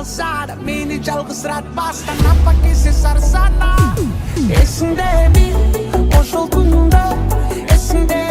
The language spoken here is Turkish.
Alçada, mini çalgısırat basta napa que se sarsana. Esinde mi, o joltunda, esinde